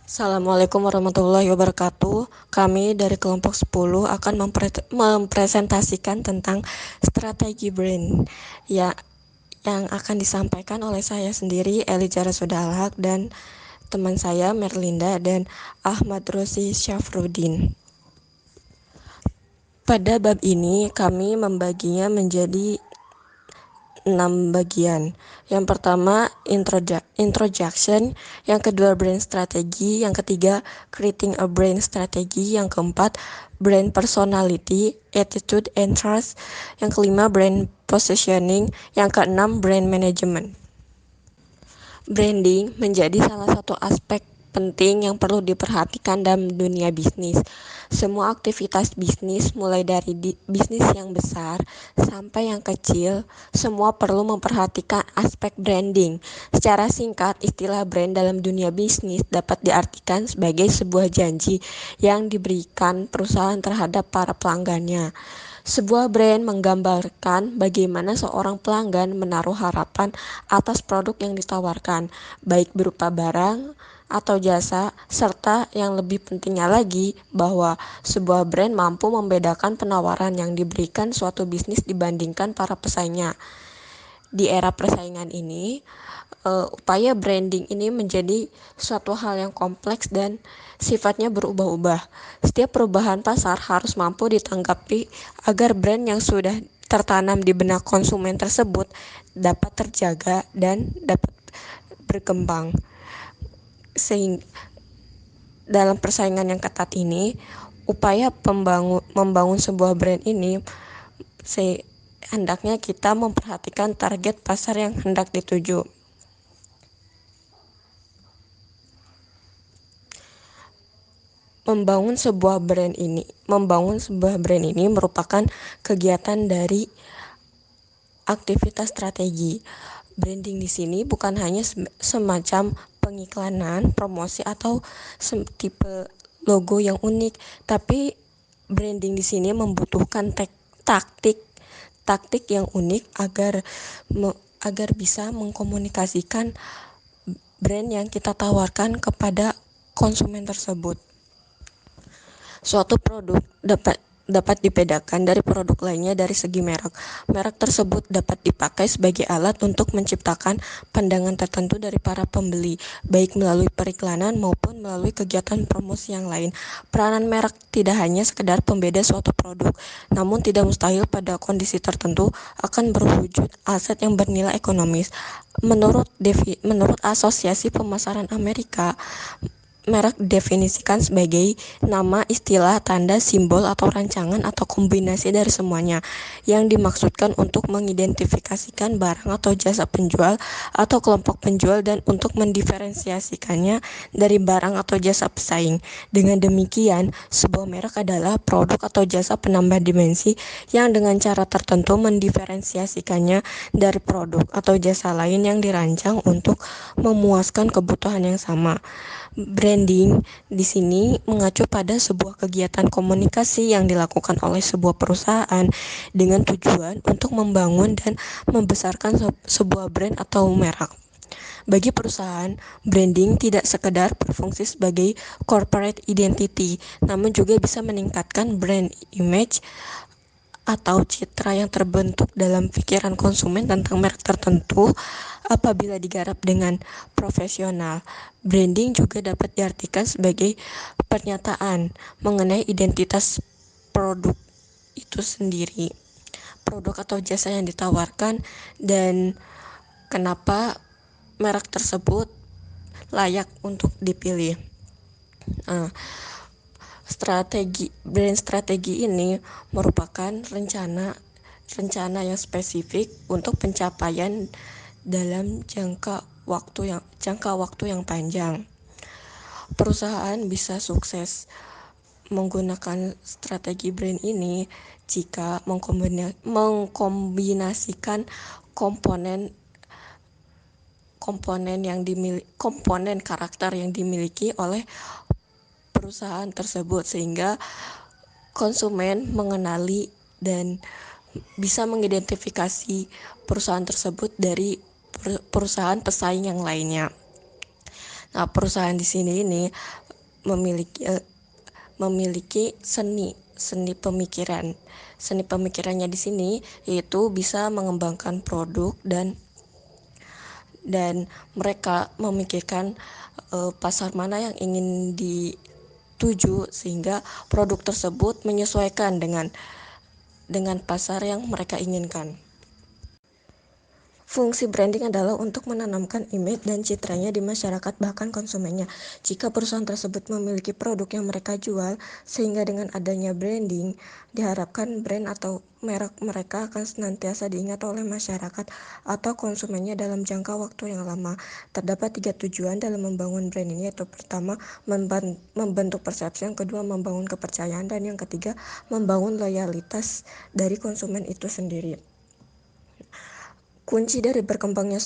Assalamualaikum warahmatullahi wabarakatuh. Kami dari kelompok 10 akan mempresentasikan tentang strategi brand ya, yang akan disampaikan oleh saya sendiri, Elijah Sudalhak, dan teman saya Merlinda dan Ahmad Rosi Syafruddin. Pada bab ini kami membaginya menjadi 6 bagian. Yang pertama introduction, yang kedua brand strategy, yang ketiga creating a brand strategy, yang keempat brand personality, attitude and trust, yang kelima brand positioning, yang keenam brand management. Branding menjadi salah satu aspek penting yang perlu diperhatikan dalam dunia bisnis. Semua aktivitas bisnis, mulai dari bisnis yang besar sampai yang kecil, semua perlu memperhatikan aspek branding. Secara singkat, istilah brand dalam dunia bisnis dapat diartikan sebagai sebuah janji yang diberikan perusahaan terhadap para pelanggannya. Sebuah brand menggambarkan bagaimana seorang pelanggan menaruh harapan atas produk yang ditawarkan, baik berupa barang atau jasa, serta yang lebih pentingnya lagi, bahwa sebuah brand mampu membedakan penawaran yang diberikan suatu bisnis dibandingkan para pesaingnya. Di era persaingan ini, upaya branding ini menjadi suatu hal yang kompleks dan sifatnya berubah-ubah. Setiap perubahan pasar harus mampu ditanggapi agar brand yang sudah tertanam di benak konsumen tersebut dapat terjaga dan dapat berkembang. Sehingga dalam persaingan yang ketat ini, upaya membangun sebuah brand ini hendaknya kita memperhatikan target pasar yang hendak dituju. Membangun sebuah brand ini merupakan kegiatan dari aktivitas strategi. Branding di sini bukan hanya semacam pengiklanan, promosi atau tipe logo yang unik, tapi branding di sini membutuhkan taktik yang unik agar bisa mengkomunikasikan brand yang kita tawarkan kepada konsumen tersebut. Suatu produk dapat dibedakan dari produk lainnya dari segi merek. Merek tersebut dapat dipakai sebagai alat untuk menciptakan pandangan tertentu dari para pembeli, baik melalui periklanan maupun melalui kegiatan promosi yang lain. Peranan merek tidak hanya sekedar pembeda suatu produk, namun tidak mustahil pada kondisi tertentu akan berwujud aset yang bernilai ekonomis. Menurut Asosiasi Pemasaran Amerika, merek didefinisikan sebagai nama, istilah, tanda, simbol, atau rancangan atau kombinasi dari semuanya yang dimaksudkan untuk mengidentifikasikan barang atau jasa penjual atau kelompok penjual dan untuk mendiferensiasikannya dari barang atau jasa pesaing. Dengan demikian, sebuah merek adalah produk atau jasa penambah dimensi yang dengan cara tertentu mendiferensiasikannya dari produk atau jasa lain yang dirancang untuk memuaskan kebutuhan yang sama. Branding di sini mengacu pada sebuah kegiatan komunikasi yang dilakukan oleh sebuah perusahaan dengan tujuan untuk membangun dan membesarkan sebuah brand atau merek. Bagi perusahaan, branding tidak sekedar berfungsi sebagai corporate identity, namun juga bisa meningkatkan brand image atau citra yang terbentuk dalam pikiran konsumen tentang merek tertentu. Apabila digarap dengan profesional, branding juga dapat diartikan sebagai pernyataan mengenai identitas produk itu sendiri, produk atau jasa yang ditawarkan, dan kenapa merek tersebut layak untuk dipilih. Brand strategi ini merupakan rencana yang spesifik untuk pencapaian dalam jangka waktu yang panjang. Perusahaan bisa sukses menggunakan strategi brand ini jika mengkombinasikan komponen karakter yang dimiliki oleh perusahaan tersebut, sehingga konsumen mengenali dan bisa mengidentifikasi perusahaan tersebut dari perusahaan pesaing yang lainnya. Nah, perusahaan di sini ini memiliki seni pemikiran. Seni pemikirannya di sini yaitu bisa mengembangkan produk dan mereka memikirkan pasar mana yang ingin dituju sehingga produk tersebut menyesuaikan dengan pasar yang mereka inginkan. Fungsi branding adalah untuk menanamkan image dan citranya di masyarakat bahkan konsumennya. Jika perusahaan tersebut memiliki produk yang mereka jual, sehingga dengan adanya branding, diharapkan brand atau merek mereka akan senantiasa diingat oleh masyarakat atau konsumennya dalam jangka waktu yang lama. Terdapat 3 tujuan dalam membangun brand ini, yaitu pertama, membentuk persepsi, yang kedua, membangun kepercayaan, dan yang ketiga, membangun loyalitas dari konsumen itu sendiri. Kunci dari berkembangnya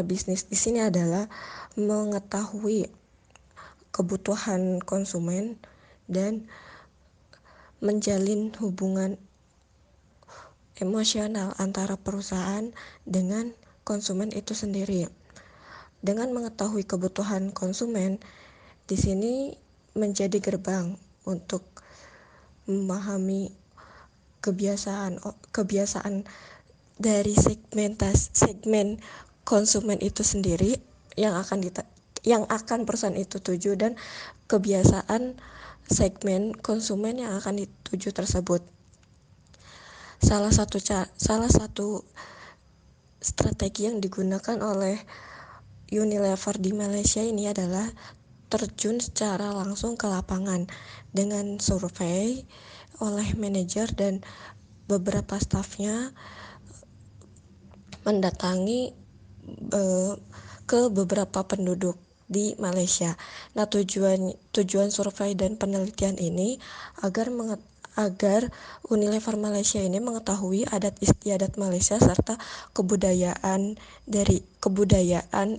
bisnis di sini adalah mengetahui kebutuhan konsumen dan menjalin hubungan emosional antara perusahaan dengan konsumen itu sendiri. Dengan mengetahui kebutuhan konsumen, di sini menjadi gerbang untuk memahami kebiasaan dari segmen konsumen itu sendiri yang akan perusahaan itu tuju dan kebiasaan segmen konsumen yang akan dituju tersebut. Salah satu strategi yang digunakan oleh Unilever di Malaysia ini adalah terjun secara langsung ke lapangan dengan survei oleh manajer dan beberapa stafnya mendatangi ke beberapa penduduk di Malaysia. Nah, tujuan survei dan penelitian ini agar Unilever Malaysia ini mengetahui adat istiadat Malaysia serta kebudayaan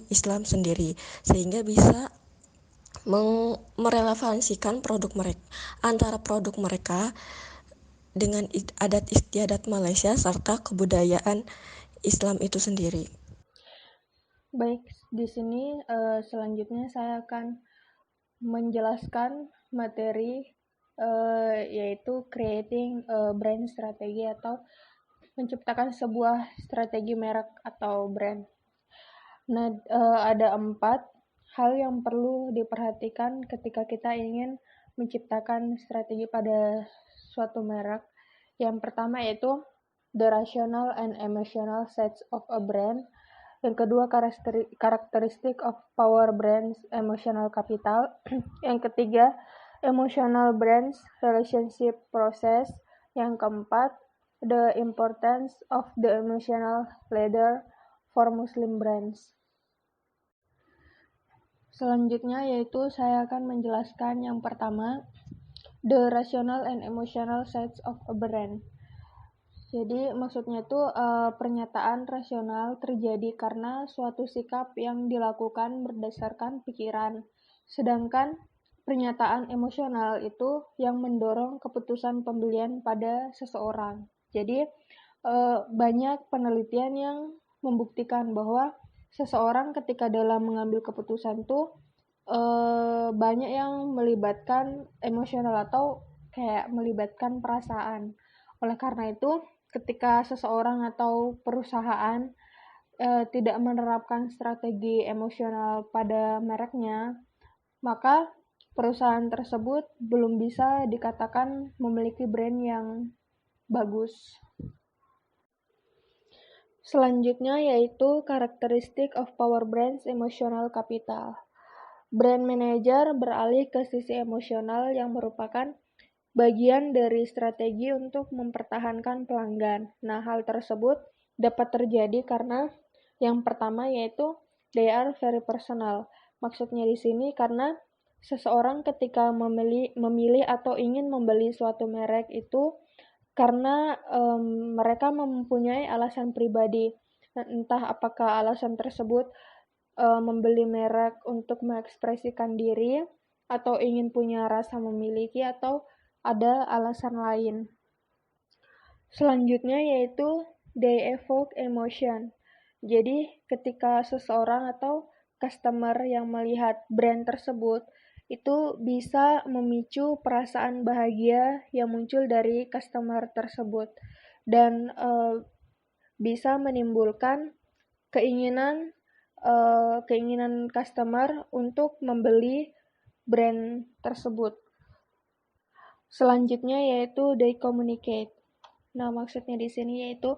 Islam sendiri, sehingga bisa merelevansikan antara produk mereka dengan adat istiadat Malaysia serta kebudayaan Islam itu sendiri. Baik, di sini selanjutnya saya akan menjelaskan materi yaitu creating brand strategi atau menciptakan sebuah strategi merek atau brand. Nah, ada 4 hal yang perlu diperhatikan ketika kita ingin menciptakan strategi pada suatu merek. Yang pertama yaitu the rational and emotional sets of a brand. Yang kedua, karakteristik of power brands emotional capital. Yang ketiga, emotional brands relationship process. Yang keempat, the importance of the emotional leader for Muslim brands. Selanjutnya yaitu saya akan menjelaskan yang pertama, the rational and emotional sides of a brand. Jadi maksudnya itu pernyataan rasional terjadi karena suatu sikap yang dilakukan berdasarkan pikiran. Sedangkan pernyataan emosional itu yang mendorong keputusan pembelian pada seseorang. Jadi banyak penelitian yang membuktikan bahwa seseorang ketika dalam mengambil keputusan tuh banyak yang melibatkan emosional atau kayak melibatkan perasaan. Oleh karena itu, ketika seseorang atau perusahaan tidak menerapkan strategi emosional pada mereknya, maka perusahaan tersebut belum bisa dikatakan memiliki brand yang bagus. Selanjutnya yaitu karakteristik of power brands emotional capital. Brand manager beralih ke sisi emosional yang merupakan bagian dari strategi untuk mempertahankan pelanggan. Nah, hal tersebut dapat terjadi karena yang pertama yaitu they are very personal. Maksudnya di sini karena seseorang ketika memilih atau ingin membeli suatu merek itu karena mereka mempunyai alasan pribadi. Entah apakah alasan tersebut membeli merek untuk mengekspresikan diri atau ingin punya rasa memiliki atau ada alasan lain. Selanjutnya yaitu they evoke emotion. Jadi ketika seseorang atau customer yang melihat brand tersebut itu bisa memicu perasaan bahagia yang muncul dari customer tersebut dan bisa menimbulkan keinginan customer untuk membeli brand tersebut. Selanjutnya yaitu they communicate. Nah, maksudnya di sini yaitu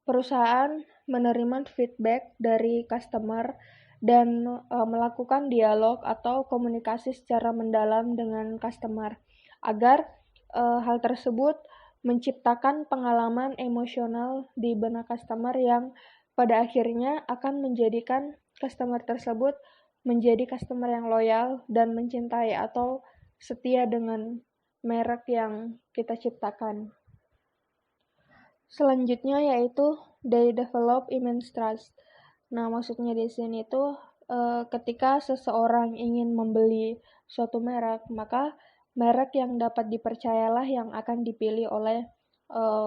perusahaan menerima feedback dari customer dan melakukan dialog atau komunikasi secara mendalam dengan customer agar hal tersebut menciptakan pengalaman emosional di benak customer yang pada akhirnya akan menjadikan customer tersebut menjadi customer yang loyal dan mencintai atau setia dengan merek yang kita ciptakan. Selanjutnya yaitu they develop immense trust. Nah, maksudnya di sini itu ketika seseorang ingin membeli suatu merek, maka merek yang dapat dipercayalah yang akan dipilih oleh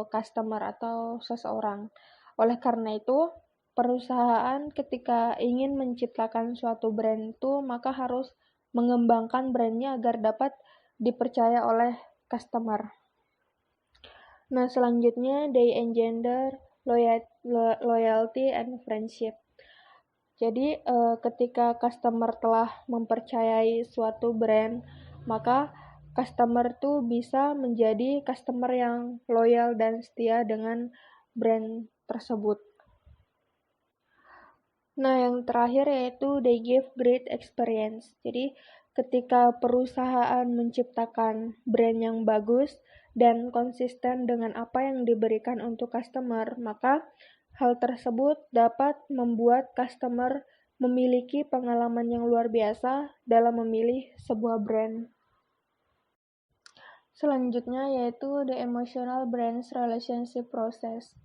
customer atau seseorang. Oleh karena itu, perusahaan ketika ingin menciptakan suatu brand itu, maka harus mengembangkan brandnya agar dapat dipercaya oleh customer. Nah, selanjutnya they engender loyalty and friendship. Jadi, ketika customer telah mempercayai suatu brand, maka customer tuh bisa menjadi customer yang loyal dan setia dengan brand tersebut. Nah, yang terakhir yaitu they give great experience. Jadi, ketika perusahaan menciptakan brand yang bagus dan konsisten dengan apa yang diberikan untuk customer, maka hal tersebut dapat membuat customer memiliki pengalaman yang luar biasa dalam memilih sebuah brand. Selanjutnya yaitu the emotional brands relationship process.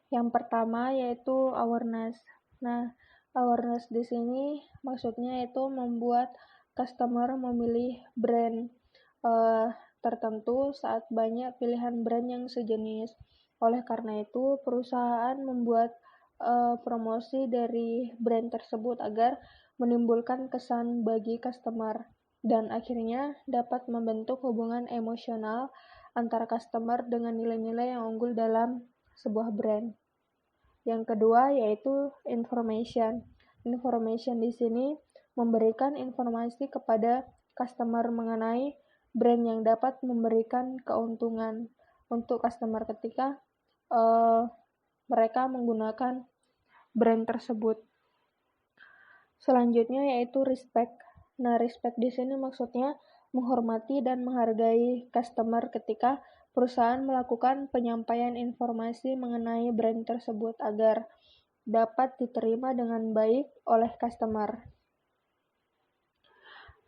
Yang pertama yaitu awareness. Nah, awareness di sini maksudnya itu membuat customer memilih brand tertentu saat banyak pilihan brand yang sejenis. Oleh karena itu, perusahaan membuat promosi dari brand tersebut agar menimbulkan kesan bagi customer dan akhirnya dapat membentuk hubungan emosional antara customer dengan nilai-nilai yang unggul dalam sebuah brand. Yang kedua yaitu information. Information di sini memberikan informasi kepada customer mengenai brand yang dapat memberikan keuntungan untuk customer ketika mereka menggunakan brand tersebut. Selanjutnya yaitu respect. Nah, respect di sini maksudnya menghormati dan menghargai customer ketika perusahaan melakukan penyampaian informasi mengenai brand tersebut agar dapat diterima dengan baik oleh customer.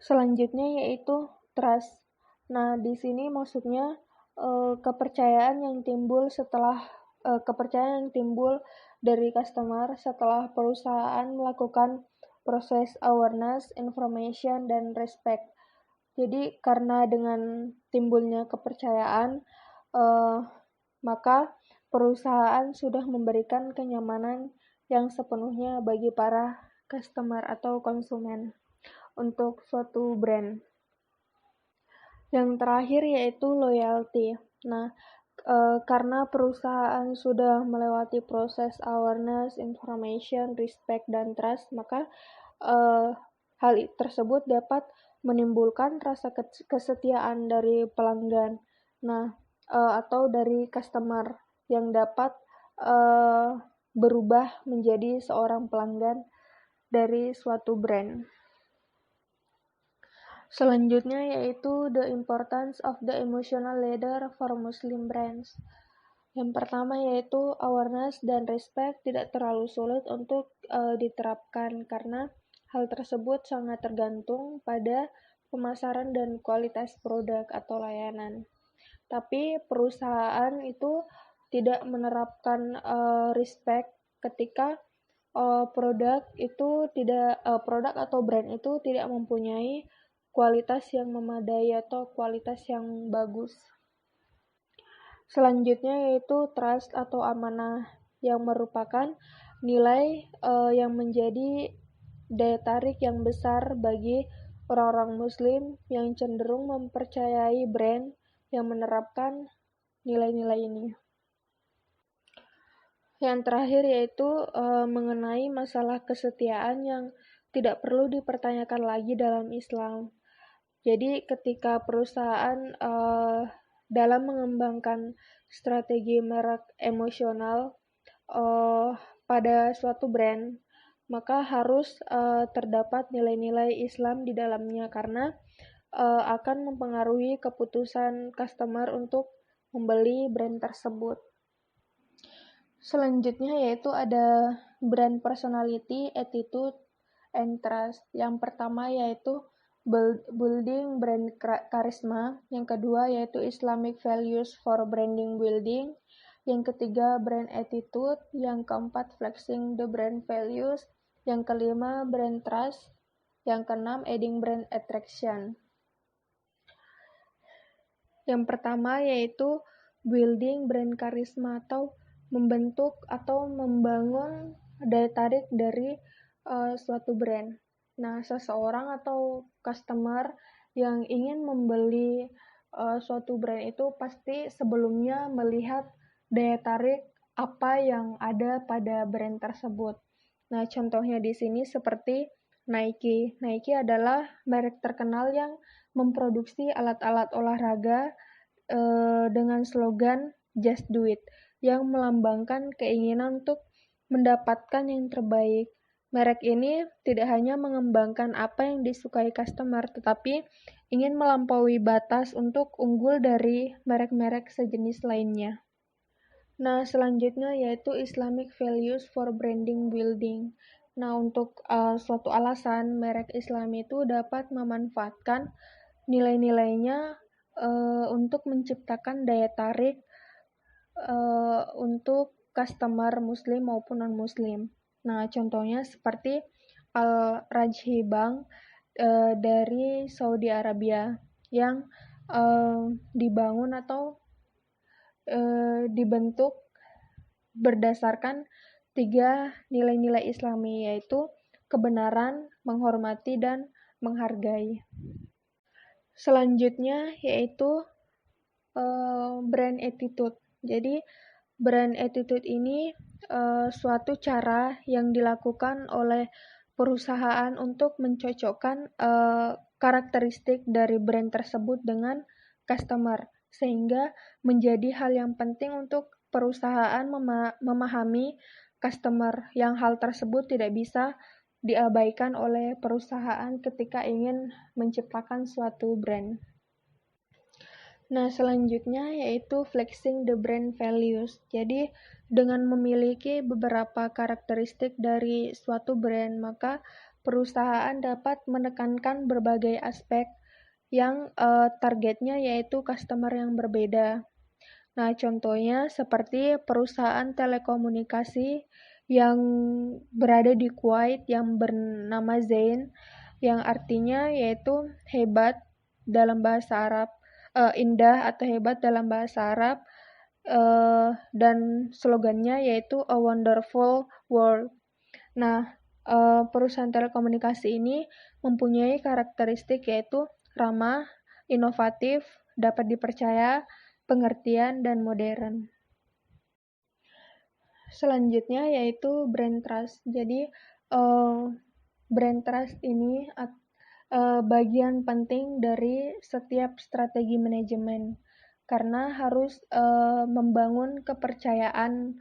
Selanjutnya yaitu trust. Nah, di sini maksudnya kepercayaan yang timbul dari customer setelah perusahaan melakukan proses awareness, information, dan respect. Jadi karena dengan timbulnya kepercayaan, maka perusahaan sudah memberikan kenyamanan yang sepenuhnya bagi para customer atau konsumen untuk suatu brand. Yang terakhir yaitu loyalty. Nah, karena perusahaan sudah melewati proses awareness, information, respect, dan trust, maka hal tersebut dapat menimbulkan rasa kesetiaan dari pelanggan. Nah, atau dari customer yang dapat berubah menjadi seorang pelanggan dari suatu brand. Selanjutnya yaitu the importance of the emotional leader for Muslim brands. Yang pertama yaitu awareness dan respect tidak terlalu sulit untuk diterapkan karena hal tersebut sangat tergantung pada pemasaran dan kualitas produk atau layanan. Tapi perusahaan itu tidak menerapkan respect ketika produk atau brand itu tidak mempunyai kualitas yang memadai atau kualitas yang bagus. Selanjutnya yaitu trust atau amanah yang merupakan nilai yang menjadi daya tarik yang besar bagi orang-orang Muslim yang cenderung mempercayai brand yang menerapkan nilai-nilai ini. Yang terakhir yaitu mengenai masalah kesetiaan yang tidak perlu dipertanyakan lagi dalam Islam. Jadi ketika perusahaan dalam mengembangkan strategi merek emosional pada suatu brand, maka harus terdapat nilai-nilai Islam di dalamnya karena akan mempengaruhi keputusan customer untuk membeli brand tersebut. Selanjutnya yaitu ada brand personality, attitude, and trust. Yang pertama yaitu building brand charisma. Yang kedua yaitu Islamic values for branding building. Yang ketiga brand attitude. Yang keempat flexing the brand values. Yang kelima brand trust. Yang keenam adding brand attraction. Yang pertama yaitu building brand charisma atau membentuk atau membangun daya tarik dari suatu brand. Nah, seseorang atau customer yang ingin membeli suatu brand itu pasti sebelumnya melihat daya tarik apa yang ada pada brand tersebut. Nah, contohnya di sini seperti Nike. Nike adalah merek terkenal yang memproduksi alat-alat olahraga dengan slogan Just Do It, yang melambangkan keinginan untuk mendapatkan yang terbaik. Merek ini tidak hanya mengembangkan apa yang disukai customer, tetapi ingin melampaui batas untuk unggul dari merek-merek sejenis lainnya. Nah, selanjutnya yaitu Islamic Values for Branding Building. Nah, untuk suatu alasan merek Islam itu dapat memanfaatkan nilai-nilainya untuk menciptakan daya tarik untuk customer muslim maupun non-muslim. Nah, contohnya seperti Al-Rajhi Bank dari Saudi Arabia yang dibangun atau dibentuk berdasarkan 3 nilai-nilai Islami, yaitu kebenaran, menghormati, dan menghargai. Selanjutnya yaitu brand attitude. Jadi brand attitude ini suatu cara yang dilakukan oleh perusahaan untuk mencocokkan karakteristik dari brand tersebut dengan customer, sehingga menjadi hal yang penting untuk perusahaan memahami customer, yang hal tersebut tidak bisa diabaikan oleh perusahaan ketika ingin menciptakan suatu brand. Nah, selanjutnya yaitu flexing the brand values. Jadi, dengan memiliki beberapa karakteristik dari suatu brand, maka perusahaan dapat menekankan berbagai aspek yang targetnya yaitu customer yang berbeda. Nah, contohnya seperti perusahaan telekomunikasi yang berada di Kuwait yang bernama Zain, yang artinya yaitu hebat dalam bahasa Arab, indah atau hebat dalam bahasa Arab, dan slogannya yaitu A Wonderful World. Nah, perusahaan telekomunikasi ini mempunyai karakteristik yaitu ramah, inovatif, dapat dipercaya, pengertian, dan modern. Selanjutnya yaitu brand trust. Jadi brand trust ini bagian penting dari setiap strategi manajemen karena harus membangun kepercayaan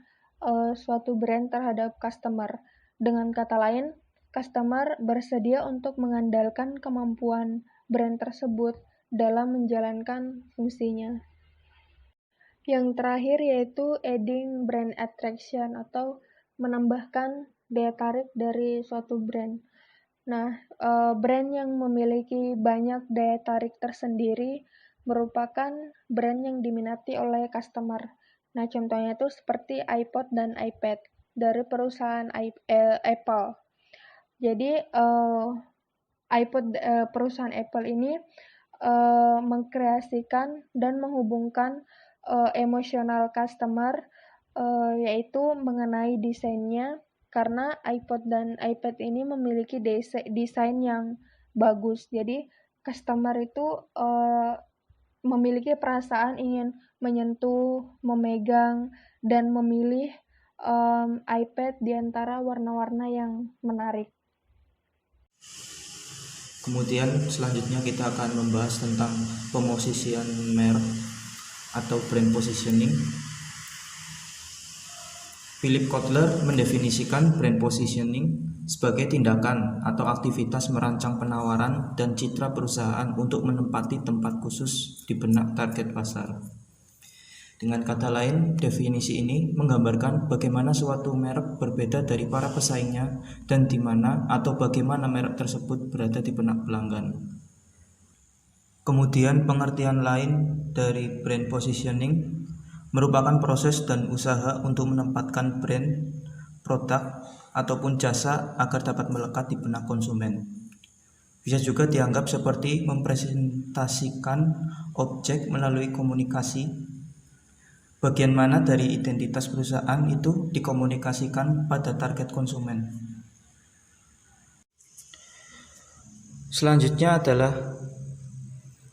suatu brand terhadap customer. Dengan kata lain, customer bersedia untuk mengandalkan kemampuan brand tersebut dalam menjalankan fungsinya. Yang terakhir yaitu adding brand attraction atau menambahkan daya tarik dari suatu brand. Nah, brand yang memiliki banyak daya tarik tersendiri merupakan brand yang diminati oleh customer. Nah, contohnya itu seperti iPod dan iPad dari perusahaan Apple. Jadi, perusahaan Apple ini mengkreasikan dan menghubungkan emosional customer, yaitu mengenai desainnya, karena iPod dan iPad ini memiliki desain yang bagus. Jadi customer itu memiliki perasaan ingin menyentuh, memegang, dan memilih iPad di antara warna-warna yang menarik. Kemudian selanjutnya kita akan membahas tentang pemosisian merek atau brand positioning. Philip Kotler mendefinisikan brand positioning sebagai tindakan atau aktivitas merancang penawaran dan citra perusahaan untuk menempati tempat khusus di benak target pasar. Dengan kata lain, definisi ini menggambarkan bagaimana suatu merek berbeda dari para pesaingnya dan di mana atau bagaimana merek tersebut berada di benak pelanggan. Kemudian pengertian lain dari brand positioning merupakan proses dan usaha untuk menempatkan brand, produk, ataupun jasa agar dapat melekat di benak konsumen. Bisa juga dianggap seperti mempresentasikan objek melalui komunikasi. Bagian mana dari identitas perusahaan itu dikomunikasikan pada target konsumen. Selanjutnya adalah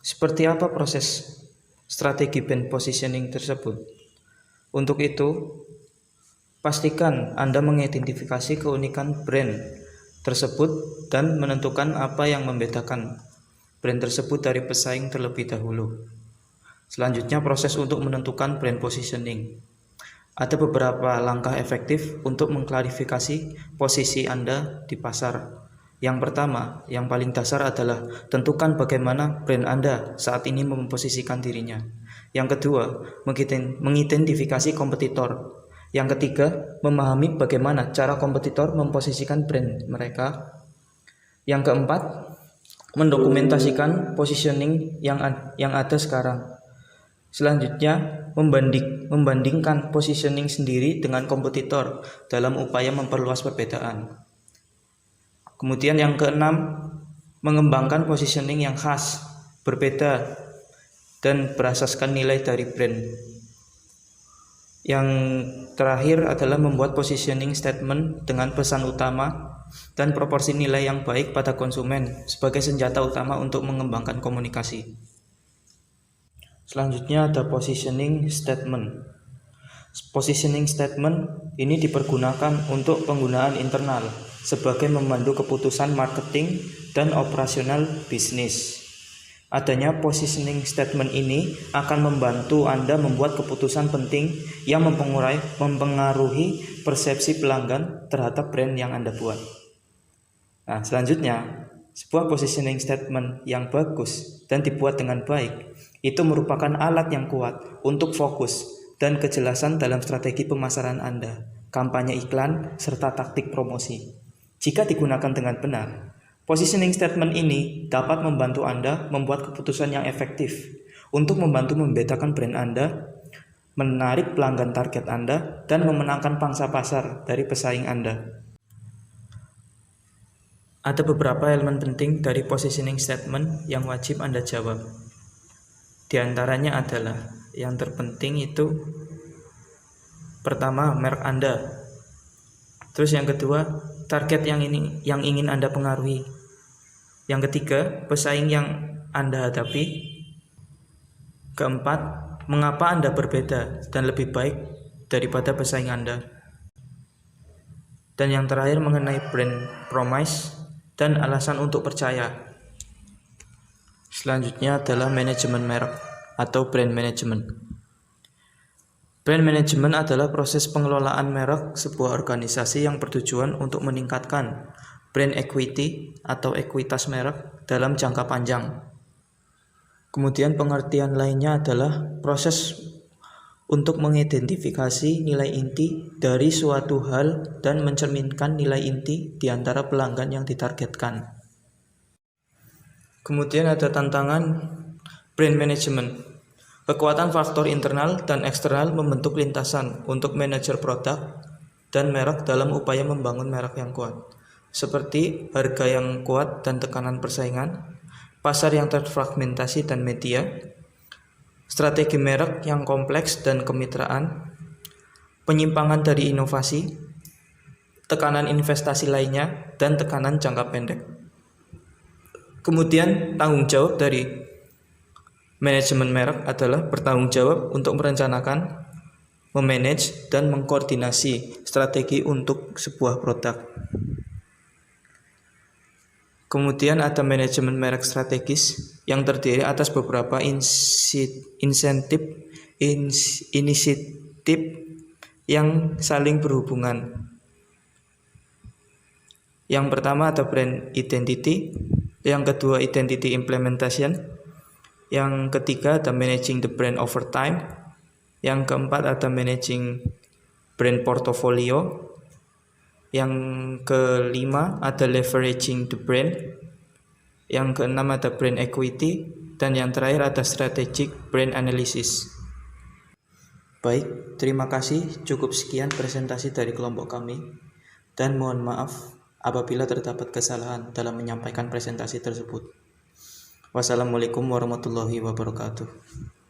seperti apa proses strategi brand positioning tersebut. Untuk itu, pastikan Anda mengidentifikasi keunikan brand tersebut dan menentukan apa yang membedakan brand tersebut dari pesaing terlebih dahulu. Selanjutnya, proses untuk menentukan brand positioning. Ada beberapa langkah efektif untuk mengklarifikasi posisi Anda di pasar. Yang pertama, yang paling dasar adalah tentukan bagaimana brand Anda saat ini memposisikan dirinya. Yang kedua, mengidentifikasi kompetitor. Yang ketiga, memahami bagaimana cara kompetitor memposisikan brand mereka. Yang keempat, mendokumentasikan positioning yang ada sekarang. Selanjutnya, membandingkan positioning sendiri dengan kompetitor dalam upaya memperluas perbedaan. Kemudian yang keenam, mengembangkan positioning yang khas, berbeda, dan berasaskan nilai dari brand. Yang terakhir adalah membuat positioning statement dengan pesan utama dan proporsi nilai yang baik pada konsumen sebagai senjata utama untuk mengembangkan komunikasi. Selanjutnya ada positioning statement. Positioning statement ini dipergunakan untuk penggunaan internal sebagai memandu keputusan marketing dan operasional bisnis. Adanya positioning statement ini akan membantu Anda membuat keputusan penting yang mempengaruhi persepsi pelanggan terhadap brand yang Anda buat. Nah, selanjutnya, sebuah positioning statement yang bagus dan dibuat dengan baik itu merupakan alat yang kuat untuk fokus dan kejelasan dalam strategi pemasaran Anda, kampanye iklan, serta taktik promosi. Jika digunakan dengan benar, positioning statement ini dapat membantu Anda membuat keputusan yang efektif untuk membantu membedakan brand Anda, menarik pelanggan target Anda, dan memenangkan pangsa pasar dari pesaing Anda. Ada beberapa elemen penting dari positioning statement yang wajib Anda jawab. Di antaranya adalah yang terpenting itu pertama, merek Anda. Terus yang kedua, target yang ingin Anda pengaruhi. Yang ketiga, pesaing yang Anda hadapi. Keempat, mengapa Anda berbeda dan lebih baik daripada pesaing Anda. Dan yang terakhir mengenai brand promise dan alasan untuk percaya. Selanjutnya adalah manajemen merek atau brand management. Brand management adalah proses pengelolaan merek sebuah organisasi yang bertujuan untuk meningkatkan brand equity atau ekuitas merek dalam jangka panjang. Kemudian pengertian lainnya adalah proses untuk mengidentifikasi nilai inti dari suatu hal dan mencerminkan nilai inti di antara pelanggan yang ditargetkan. Kemudian ada tantangan brand management. Kekuatan faktor internal dan eksternal membentuk lintasan untuk manajer produk dan merek dalam upaya membangun merek yang kuat, seperti harga yang kuat dan tekanan persaingan, pasar yang terfragmentasi dan media, strategi merek yang kompleks dan kemitraan, penyimpangan dari inovasi, tekanan investasi lainnya, dan tekanan jangka pendek. Kemudian tanggung jawab dari manajemen merek adalah bertanggung jawab untuk merencanakan, memanage, dan mengkoordinasi strategi untuk sebuah produk. Kemudian ada manajemen merek strategis yang terdiri atas beberapa inisiatif yang saling berhubungan. Yang pertama ada brand identity, yang kedua identity implementation, yang ketiga ada managing the brand over time, yang keempat ada managing brand portfolio, yang kelima ada leveraging the brand, yang keenam ada brand equity, dan yang terakhir ada strategic brand analysis. Baik, terima kasih. Cukup sekian presentasi dari kelompok kami, dan mohon maaf apabila terdapat kesalahan dalam menyampaikan presentasi tersebut. Wassalamualaikum warahmatullahi wabarakatuh.